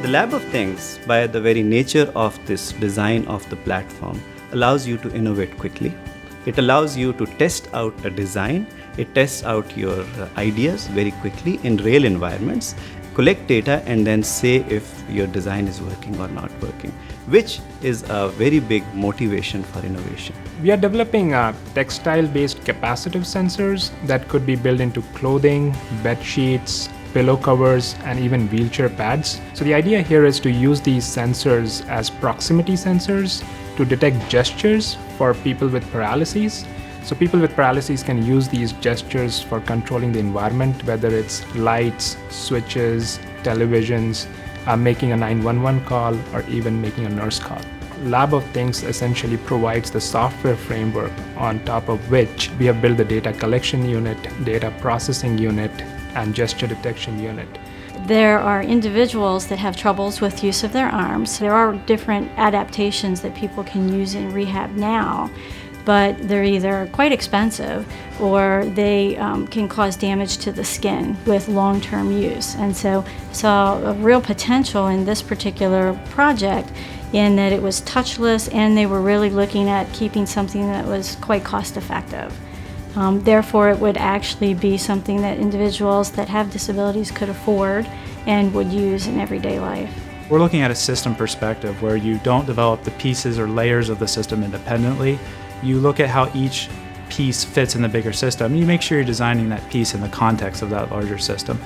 The Lab of Things, by the very nature of this design of the platform, allows you to innovate quickly. It allows you to test out a design. It tests out your ideas very quickly in real environments, collect data, and then say if your design is working or not working, which is a very big motivation for innovation. We are developing textile-based capacitive sensors that could be built into clothing, bed sheets, pillow covers, and even wheelchair pads. So the idea here is to use these sensors as proximity sensors to detect gestures for people with paralysis. So people with paralysis can use these gestures for controlling the environment, whether it's lights, switches, televisions, making a 911 call, or even making a nurse call. Lab of Things essentially provides the software framework on top of which we have built the data collection unit, data processing unit, and gesture detection unit. There are individuals that have troubles with use of their arms. There are different adaptations that people can use in rehab now, but they're either quite expensive or they can cause damage to the skin with long-term use. And so saw a real potential in this particular project in that it was touchless and they were really looking at keeping something that was quite cost-effective. Therefore, it would actually be something that individuals that have disabilities could afford and would use in everyday life. We're looking at a system perspective where you don't develop the pieces or layers of the system independently. You look at how each piece fits in the bigger system. You make sure you're designing that piece in the context of that larger system.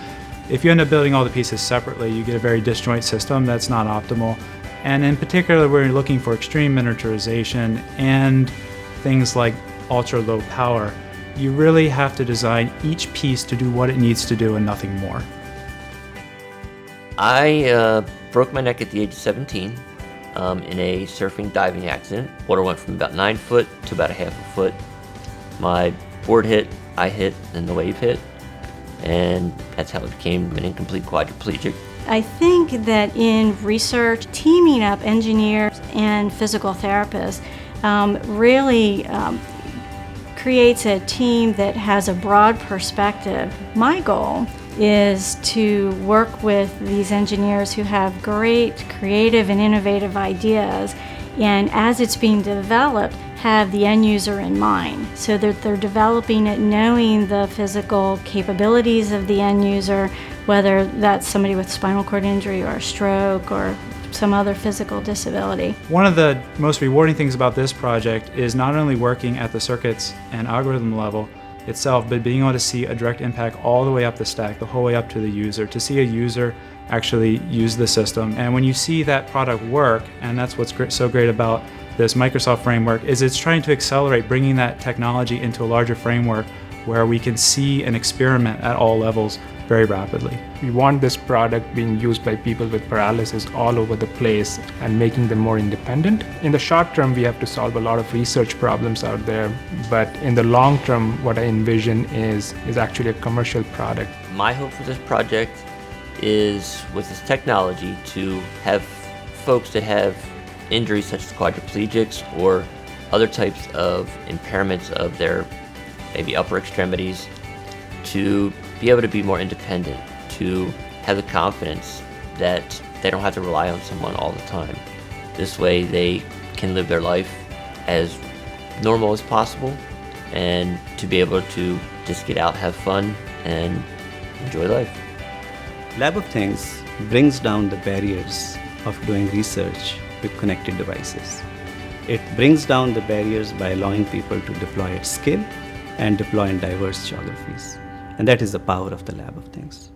If you end up building all the pieces separately, you get a very disjoint system that's not optimal. And in particular, we're looking for extreme miniaturization and things like ultra-low power. You really have to design each piece to do what it needs to do and nothing more. I broke my neck at the age of 17 in a surfing diving accident. Water went from about 9 foot to about a half a foot. My board hit, I hit, and the wave hit. And that's how I became an incomplete quadriplegic. I think that in research, teaming up engineers and physical therapists really creates a team that has a broad perspective. My goal is to work with these engineers who have great creative and innovative ideas, and as it's being developed, have the end user in mind, so that they're developing it knowing the physical capabilities of the end user, whether that's somebody with spinal cord injury or a stroke or some other physical disability. One of the most rewarding things about this project is not only working at the circuits and algorithm level itself, but being able to see a direct impact all the way up the stack, the whole way up to the user, to see a user actually use the system. And when you see that product work, and that's what's so great about this Microsoft framework, is it's trying to accelerate bringing that technology into a larger framework where we can see and experiment at all levels very rapidly. We want this product being used by people with paralysis all over the place and making them more independent. In the short term, we have to solve a lot of research problems out there, but in the long term, what I envision is actually a commercial product. My hope for this project is, with this technology, to have folks that have injuries such as quadriplegics or other types of impairments of their maybe upper extremities, to be able to be more independent, to have the confidence that they don't have to rely on someone all the time. This way they can live their life as normal as possible and to be able to just get out, have fun, and enjoy life. Lab of Things brings down the barriers of doing research with connected devices. It brings down the barriers by allowing people to deploy at scale and deploy in diverse geographies. And that is the power of the Lab of Things.